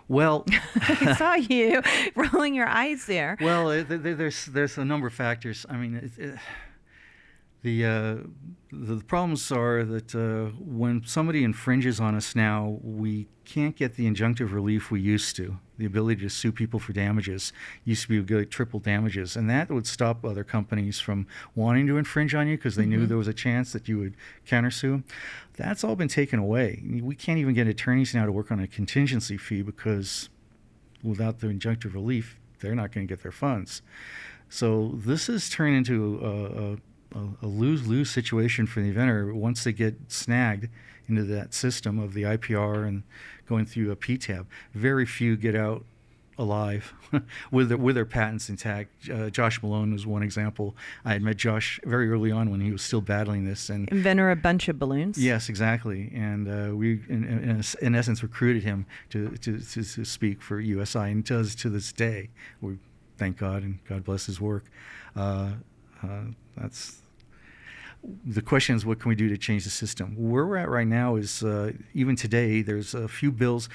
Speaker 3: Well,
Speaker 2: I saw you rolling your eyes there.
Speaker 3: Well, there's a number of factors. I mean, the problems are that when somebody infringes on us now, we can't get the injunctive relief we used to. The ability to sue people for damages used to be good triple damages, and that would stop other companies from wanting to infringe on you because they knew there was a chance that you would countersue. That's all been taken away. We can't even get attorneys now to work on a contingency fee because without the injunctive relief, they're not going to get their funds. So this has turned into a lose-lose situation for the inventor once they get snagged into that system of the IPR and going through a PTAB. Very few get out alive with their patents intact. Josh Malone was one example. I had met Josh very early on when he was still battling this. And
Speaker 2: inventor a bunch of balloons.
Speaker 3: Yes, exactly. And we, in essence, recruited him to speak for USI, and does to this day. We thank God, and God bless his work. That's the question is, what can we do to change the system? Where we're at right now is, even today, there's a few bills.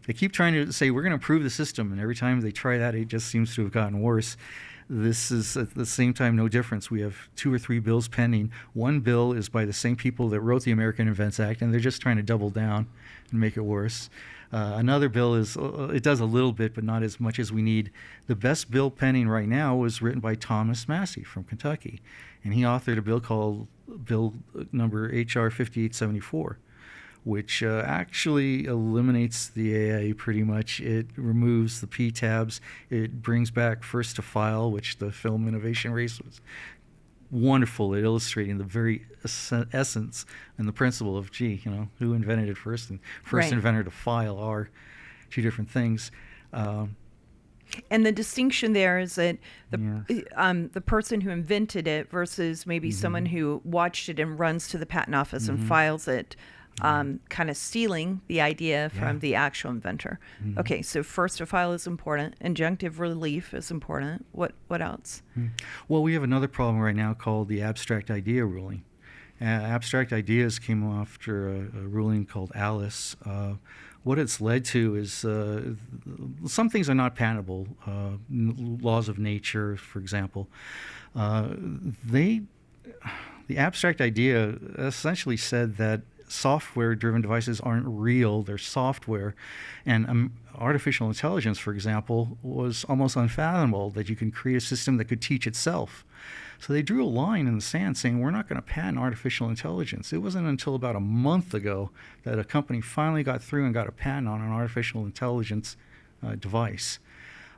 Speaker 3: They keep trying to say, we're going to improve the system, and every time they try that, it just seems to have gotten worse. This is, at the same time, no difference. We have 2 or 3 bills pending. One bill is by the same people that wrote the American Invents Act, and they're just trying to double down and make it worse. Another bill is, it does a little bit, but not as much as we need. The best bill pending right now was written by Thomas Massey from Kentucky, and he authored a bill called Bill number HR 5874, which actually eliminates the AA pretty much. It removes the PTABs. It brings back first to file, which the film innovation race was wonderful at illustrating the very essence and the principle of, who invented it first, and first inventor to file are 2 different things.
Speaker 2: And the distinction there is that the person who invented it versus maybe someone who watched it and runs to the patent office and files it, kind of stealing the idea from the actual inventor. Okay, so first to file is important. Injunctive relief is important. What else?
Speaker 3: Well, we have another problem right now called the abstract idea ruling. Abstract ideas came after a ruling called Alice. What it's led to is some things are not patentable. Laws of nature, for example. The abstract idea essentially said that software-driven devices aren't real, they're software. And artificial intelligence, for example, was almost unfathomable, that you can create a system that could teach itself. So they drew a line in the sand saying, we're not going to patent artificial intelligence. It wasn't until about a month ago that a company finally got through and got a patent on an artificial intelligence device.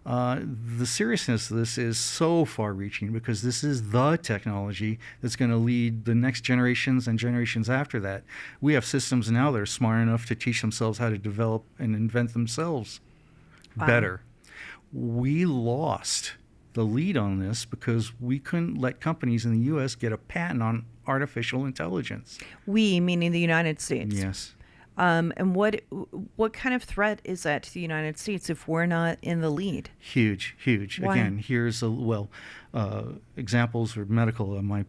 Speaker 3: The seriousness of this is so far-reaching because this is the technology that's going to lead the next generations and generations after that. We have systems now that are smart enough to teach themselves how to develop and invent themselves better. we lost the lead on this because we couldn't let companies in the U.S. get a patent on artificial intelligence.
Speaker 2: We, meaning the United States.
Speaker 3: Yes.
Speaker 2: And what kind of threat is that to the United States if we're not in the lead?
Speaker 3: Huge.
Speaker 2: Why?
Speaker 3: Again, here's examples of medical. My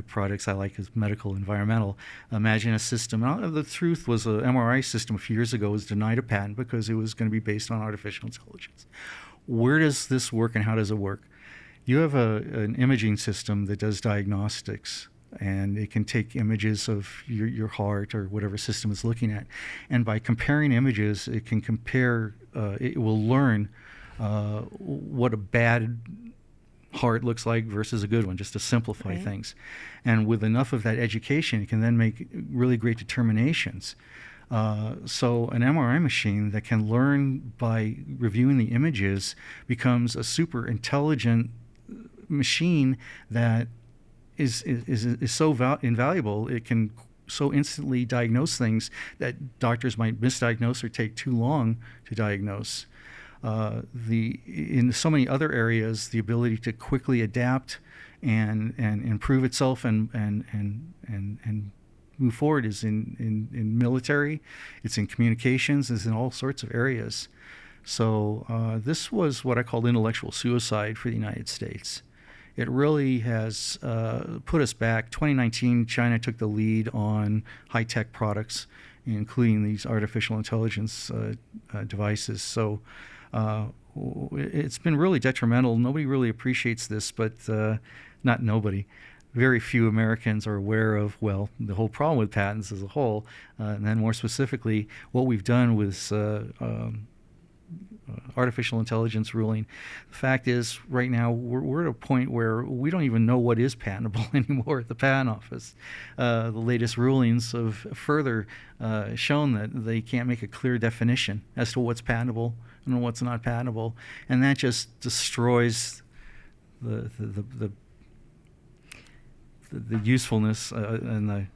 Speaker 3: products I like is medical, environmental. Imagine a system. The truth was an MRI system a few years ago was denied a patent because it was going to be based on artificial intelligence. Where does this work and how does it work? You have an imaging system that does diagnostics, and it can take images of your heart or whatever system it's looking at. And by comparing images, it can compare, it will learn what a bad heart looks like versus a good one, just to simplify things. And with enough of that education, it can then make really great determinations. So an MRI machine that can learn by reviewing the images becomes a super intelligent machine that is so invaluable. It can so instantly diagnose things that doctors might misdiagnose or take too long to diagnose. In so many other areas, the ability to quickly adapt and improve itself and move forward is in military, it's in communications, it's in all sorts of areas. So this was what I called intellectual suicide for the United States. It really has put us back. 2019, China took the lead on high-tech products, including these artificial intelligence devices. So it's been really detrimental. Nobody really appreciates this, but not nobody. Very few Americans are aware of, well, the whole problem with patents as a whole, and then more specifically, what we've done with artificial intelligence ruling. The fact is, right now, we're at a point where we don't even know what is patentable anymore at the Patent Office. The latest rulings have further shown that they can't make a clear definition as to what's patentable and what's not patentable, and that just destroys the usefulness and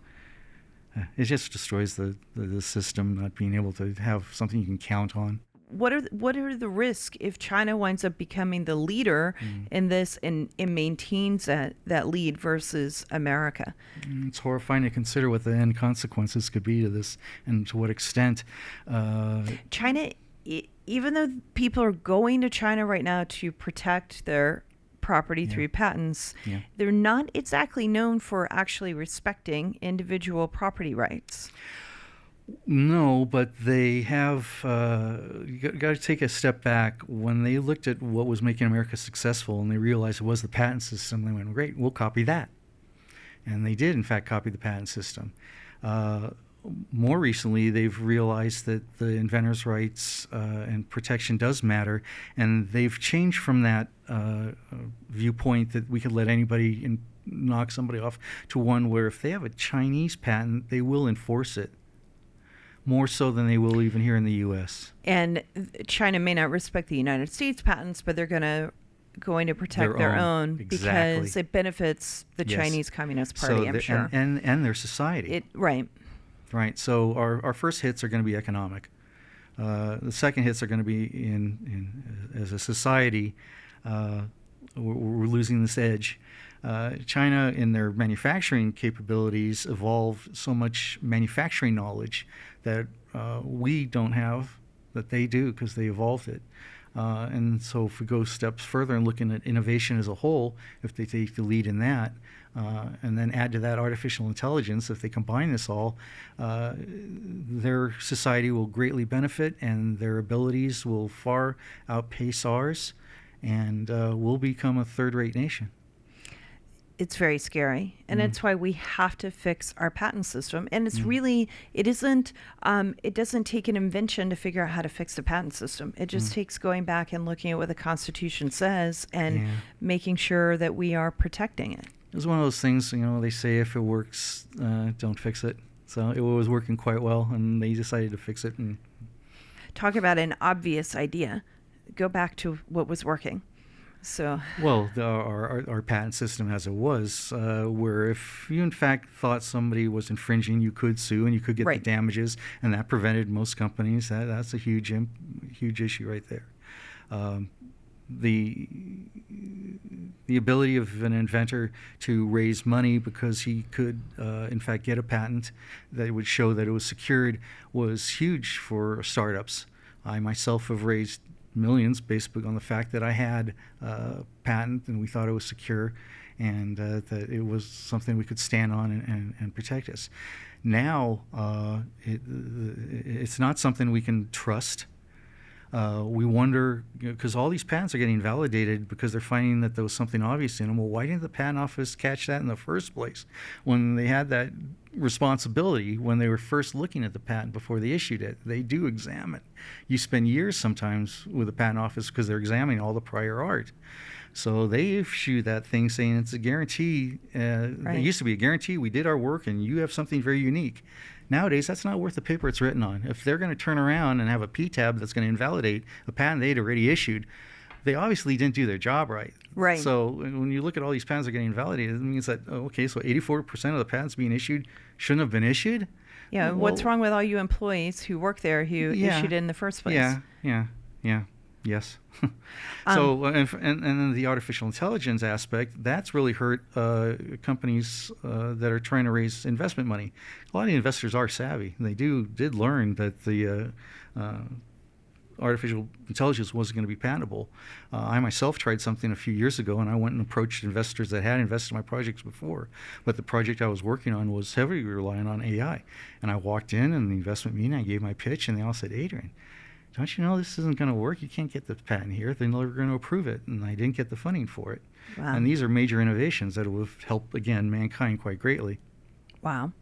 Speaker 3: it just destroys the system, not being able to have something you can count on.
Speaker 2: What are the risks if China winds up becoming the leader in this and maintains that lead versus America?
Speaker 3: It's horrifying to consider what the end consequences could be to this and to what extent.
Speaker 2: China, even though people are going to China right now to protect their property through patents, they're not exactly known for actually respecting individual property rights.
Speaker 3: No, but they have you got to take a step back. When they looked at what was making America successful and they realized it was the patent system, they went, great, we'll copy that. And they did, in fact, copy the patent system. More recently, they've realized that the inventor's rights and protection does matter, and they've changed from that viewpoint that we could let anybody knock somebody off to one where if they have a Chinese patent, they will enforce it. More so than they will even here in the U.S.
Speaker 2: And China may not respect the United States patents, but they're going to protect their own because it benefits the Chinese Communist Party, I'm sure.
Speaker 3: And their society.
Speaker 2: Right.
Speaker 3: Right. So our first hits are going to be economic. The second hits are going to be in as a society, we're losing this edge. China, in their manufacturing capabilities, evolved so much manufacturing knowledge that we don't have that they do because they evolved it. And so if we go steps further and looking at innovation as a whole, if they take the lead in that, and then add to that artificial intelligence, if they combine this all, their society will greatly benefit and their abilities will far outpace ours, and we'll become a third-rate nation.
Speaker 2: It's very scary, and it's why we have to fix our patent system. And it's really, it doesn't take an invention to figure out how to fix the patent system. It just takes going back and looking at what the Constitution says and making sure that we are protecting it.
Speaker 3: It was one of those things, they say if it works, don't fix it. So it was working quite well, and they decided to fix it. And
Speaker 2: talk about an obvious idea. Go back to what was working. So
Speaker 3: well, our patent system as it was, where if you in fact thought somebody was infringing, you could sue and you could get the damages, and that prevented most companies. That's a huge issue right there. the ability of an inventor to raise money because he could, in fact, get a patent that would show that it was secured was huge for startups. I myself have raised millions based on the fact that I had a patent and we thought it was secure, and that it was something we could stand on and protect us. Now, it's not something we can trust. We wonder, because all these patents are getting validated because they're finding that there was something obvious in them. Well, why didn't the patent office catch that in the first place when they had that responsibility when they were first looking at the patent before they issued it? They do examine. You spend years sometimes with the patent office because they're examining all the prior art. So they issue that thing saying it's a guarantee.
Speaker 2: Right.
Speaker 3: It used to be a guarantee. We did our work and you have something very unique. Nowadays, that's not worth the paper it's written on. If they're going to turn around and have a PTAB that's going to invalidate a patent they'd already issued, they obviously didn't do their job right.
Speaker 2: Right.
Speaker 3: So when you look at all these patents that are getting invalidated, it means that, okay, so 84% of the patents being issued shouldn't have been issued?
Speaker 2: Yeah,
Speaker 3: Well,
Speaker 2: what's wrong with all you employees who work there who issued it in the first place?
Speaker 3: Yes. So, and then the artificial intelligence aspect, that's really hurt companies that are trying to raise investment money. A lot of the investors are savvy. They did learn that the artificial intelligence wasn't going to be patentable. I myself tried something a few years ago, and I went and approached investors that had invested in my projects before. But the project I was working on was heavily relying on AI. And I walked in the investment meeting, I gave my pitch, and they all said, "Adrian, don't you know this isn't going to work? You can't get the patent here. They're never going to approve it." And I didn't get the funding for it.
Speaker 2: Wow.
Speaker 3: And these are major innovations that will help, again, mankind quite greatly.
Speaker 2: Wow.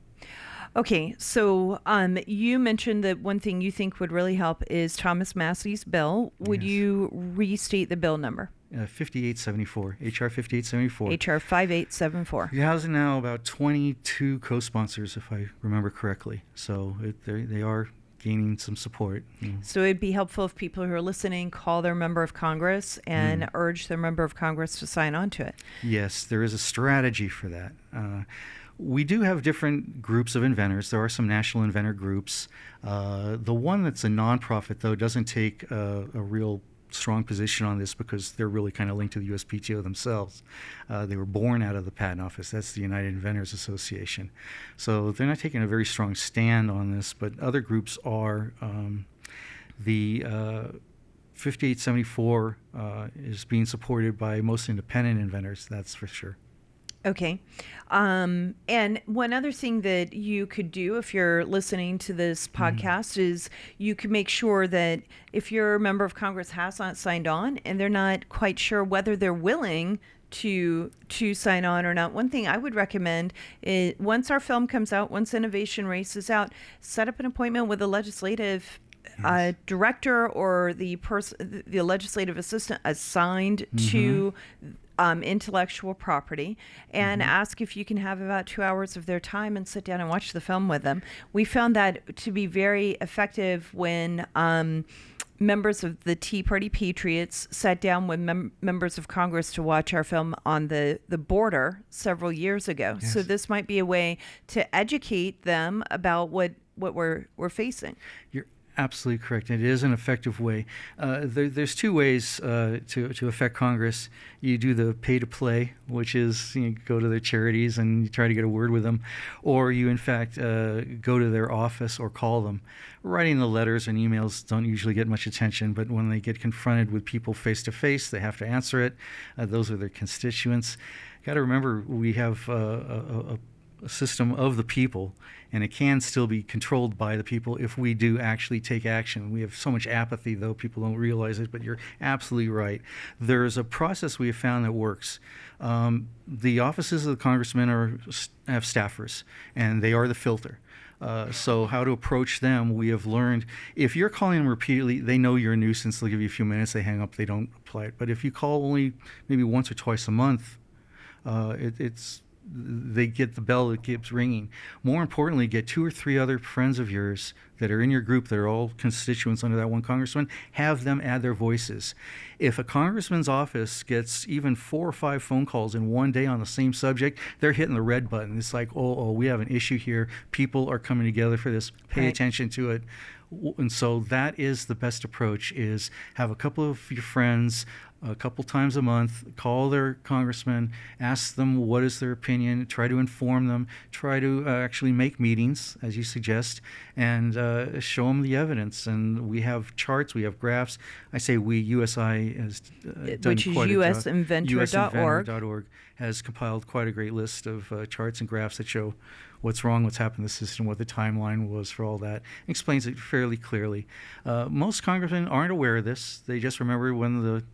Speaker 2: Okay, so you mentioned that one thing you think would really help is Thomas Massey's bill. Would
Speaker 3: Yes.
Speaker 2: you restate the bill number?
Speaker 3: 5874, HR 5874.
Speaker 2: HR 5874.
Speaker 3: It has now about 22 co-sponsors, if I remember correctly. So they are gaining some support.
Speaker 2: So it'd be helpful if people who are listening call their member of Congress and urge their member of Congress to sign on to it.
Speaker 3: Yes, there is a strategy for that. We do have different groups of inventors. There are some national inventor groups. The one that's a nonprofit, though, doesn't take a real strong position on this because they're really kind of linked to the USPTO themselves. They were born out of the Patent Office. That's the United Inventors Association. So they're not taking a very strong stand on this, but other groups are. The 5874 is being supported by most independent inventors, that's for sure.
Speaker 2: Okay. And one other thing that you could do if you're listening to this podcast is you could make sure that if your member of Congress has not signed on and they're not quite sure whether they're willing to sign on or not, one thing I would recommend is once our film comes out, once Innovation Race is out, set up an appointment with a legislative director or the legislative assistant assigned to intellectual property and ask if you can have about 2 hours of their time and sit down and watch the film with them. We found that to be very effective when members of the Tea Party Patriots sat down with members of Congress to watch our film on the border several years ago.
Speaker 3: Yes.
Speaker 2: So this might be a way to educate them about what we're facing.
Speaker 3: You're absolutely correct. It is an effective way. There's two ways to affect Congress. You do the pay-to-play, which is you go to their charities and you try to get a word with them, or you, in fact, go to their office or call them. Writing the letters and emails don't usually get much attention, but when they get confronted with people face-to-face, they have to answer it. Those are their constituents. Got to remember, we have a system of the people, and it can still be controlled by the people if we do actually take action. We have so much apathy, though people don't realize it, but you're absolutely right. There's a process we have found that works. The offices of the congressmen have staffers, and they are the filter. So how to approach them, we have learned. If you're calling them repeatedly, they know you're a nuisance. They'll give you a few minutes, they hang up, they don't apply it. But if you call only maybe once or twice a month, they get the bell that keeps ringing. More importantly, get 2 or 3 other friends of yours that are in your group that are all constituents under that one congressman. Have them add their voices. If a congressman's office gets even 4 or 5 phone calls in one day on the same subject, they're hitting the red button. It's like, oh, we have an issue here. People are coming together for this. Pay attention to it. And so that is the best approach, is have a couple of your friends a couple times a month, call their congressman, ask them what is their opinion, try to inform them, try to actually make meetings, as you suggest, and show them the evidence. And we have charts, we have graphs. I say we, USI has done
Speaker 2: which is
Speaker 3: quite a job.
Speaker 2: usinventor.org.
Speaker 3: usinventor.org has compiled quite a great list of charts and graphs that show what's wrong, what's happened in the system, what the timeline was for all that. Explains it fairly clearly. Most congressmen aren't aware of this. They just remember when the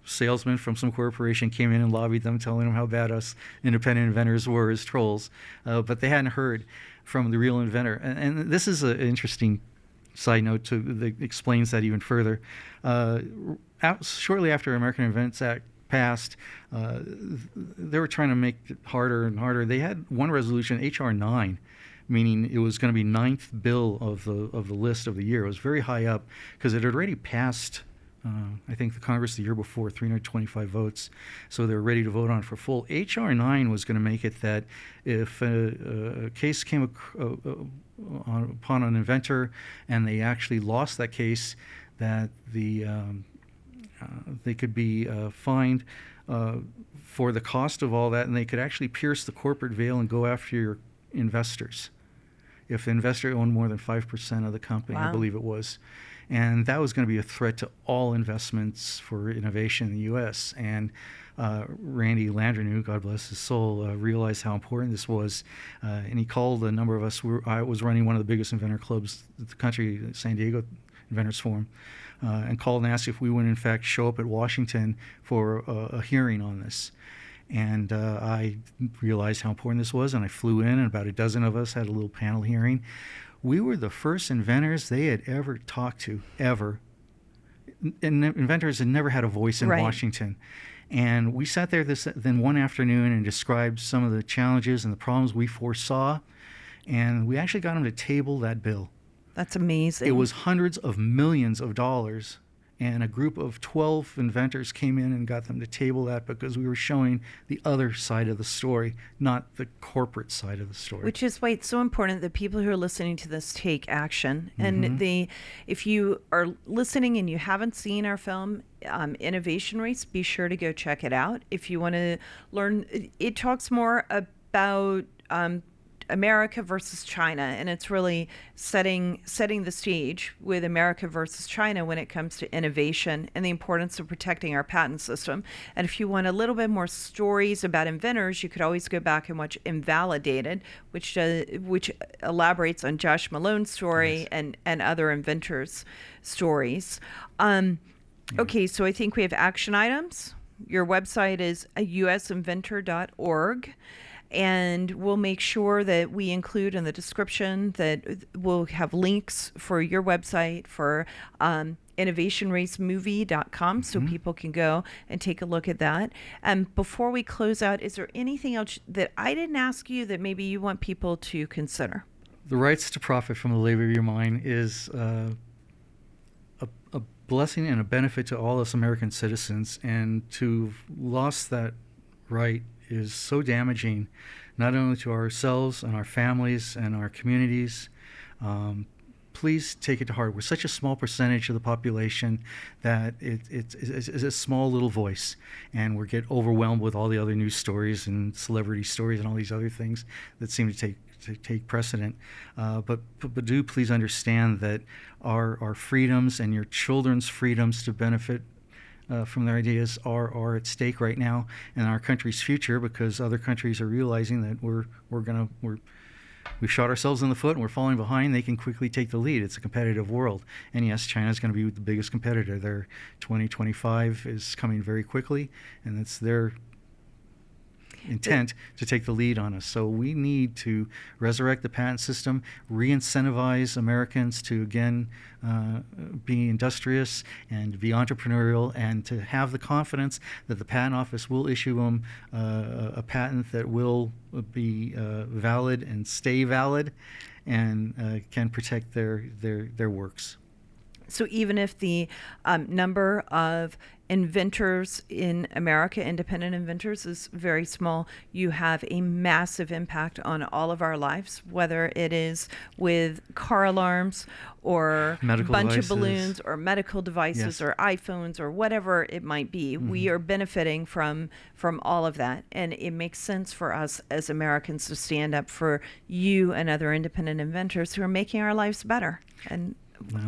Speaker 3: salesman from some corporation came in and lobbied them, telling them how bad us independent inventors were as trolls. But they hadn't heard from the real inventor. And this is an interesting side note that explains that even further. Shortly after American Invents Act passed, they were trying to make it harder and harder. They had one resolution, H.R. 9, meaning it was going to be ninth bill of the list of the year. It was very high up because it had already passed, I think, the Congress the year before, 325 votes. So they were ready to vote on it for full. H.R. 9 was going to make it that if a case came upon an inventor and they actually lost that case, that they could be fined for the cost of all that, and they could actually pierce the corporate veil and go after your investors if the investor owned more than 5% of the company.
Speaker 2: Wow.
Speaker 3: I believe it was. And that was going to be a threat to all investments for innovation in the U.S. And Randy Landrenew, God bless his soul, realized how important this was. And he called a number of us. I was running one of the biggest inventor clubs in the country, San Diego Inventors Forum, and called and asked if we would, in fact, show up at Washington for a hearing on this. And I realized how important this was, and I flew in, and about a dozen of us had a little panel hearing. We were the first inventors they had ever talked to, ever. And inventors had never had a voice in Washington. And we sat there then one afternoon and described some of the challenges and the problems we foresaw, and we actually got them to table that bill.
Speaker 2: That's amazing.
Speaker 3: It was hundreds of millions of dollars, and a group of 12 inventors came in and got them to table that because we were showing the other side of the story, not the corporate side of the story.
Speaker 2: Which is why it's so important that people who are listening to this take action.
Speaker 3: Mm-hmm.
Speaker 2: And if you are listening and you haven't seen our film, Innovation Race, be sure to go check it out. If you want to learn, it talks more about America versus China, and it's really setting the stage with America versus China when it comes to innovation and the importance of protecting our patent system. And if you want a little bit more stories about inventors, you could always go back and watch Invalidated, which elaborates on Josh Malone's story. Yes. and other inventors' stories. Okay, so I think we have action items. Your website is usinventor.org. And we'll make sure that we include in the description that we'll have links for your website, for innovationracemovie.com, so people can go and take a look at that. And before we close out, is there anything else that I didn't ask you that maybe you want people to consider?
Speaker 3: The rights to profit from the labor of your mind is a blessing and a benefit to all us American citizens, and to lost that right is so damaging, not only to ourselves and our families and our communities. Please take it to heart. We're such a small percentage of the population that it's a small little voice, and we get overwhelmed with all the other news stories and celebrity stories and all these other things that seem to take precedent. But do please understand that our freedoms and your children's freedoms to benefit from their ideas are at stake right now, and our country's future, because other countries are realizing that we've shot ourselves in the foot and we're falling behind. They can quickly take the lead. It's a competitive world, and yes, China's going to be the biggest competitor. Their 2025 is coming very quickly, and it's their intent to take the lead on us. So we need to resurrect the patent system, re-incentivize Americans to again be industrious and be entrepreneurial, and to have the confidence that the Patent Office will issue them a patent that will be valid and stay valid, and can protect their works.
Speaker 2: So even if the number of inventors in America, independent inventors, is very small. You have a massive impact on all of our lives, whether it is with car alarms or
Speaker 3: medical
Speaker 2: bunch
Speaker 3: devices.
Speaker 2: of balloons or medical devices
Speaker 3: Yes.
Speaker 2: or iPhones or whatever it might be. We are benefiting from all of that. And it makes sense for us as Americans to stand up for you and other independent inventors who are making our lives better. And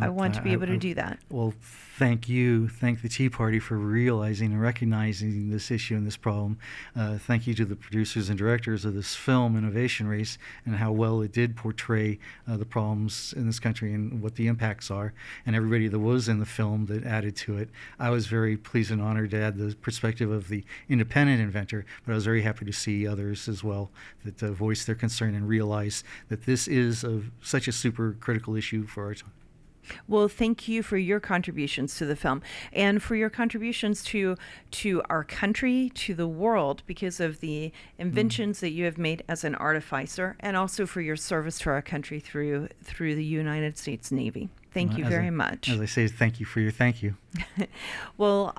Speaker 2: I want to be able to do that.
Speaker 3: Well, thank you. Thank the Tea Party for realizing and recognizing this issue and this problem. Thank you to the producers and directors of this film, Innovation Race, and how well it did portray the problems in this country and what the impacts are, and everybody that was in the film that added to it. I was very pleased and honored to add the perspective of the independent inventor, but I was very happy to see others as well that voiced their concern and realize that this is such a super critical issue for our time.
Speaker 2: Well, thank you for your contributions to the film and for your contributions to our country, to the world, because of the inventions that you have made as an artificer, and also for your service to our country through the United States Navy. Thank you very much.
Speaker 3: As I say, thank you for your thank you.
Speaker 2: Well,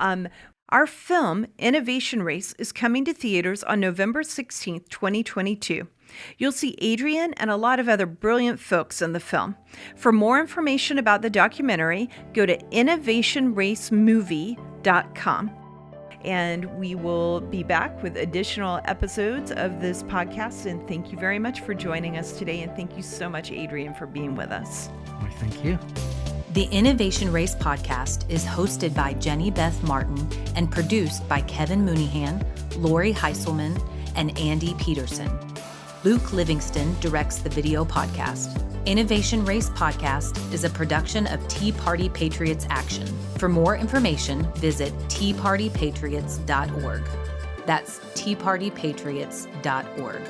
Speaker 2: our film, Innovation Race, is coming to theaters on November 16th, 2022. You'll see Adrian and a lot of other brilliant folks in the film. For more information about the documentary, go to innovationracemovie.com. And we will be back with additional episodes of this podcast. And thank you very much for joining us today. And thank you so much, Adrian, for being with us.
Speaker 3: Why, thank you.
Speaker 1: The Innovation Race podcast is hosted by Jenny Beth Martin and produced by Kevin Mooneyhan, Lori Heiselman, and Andy Peterson. Luke Livingston directs the video podcast. Innovation Race Podcast is a production of Tea Party Patriots Action. For more information, visit teapartypatriots.org. That's teapartypatriots.org.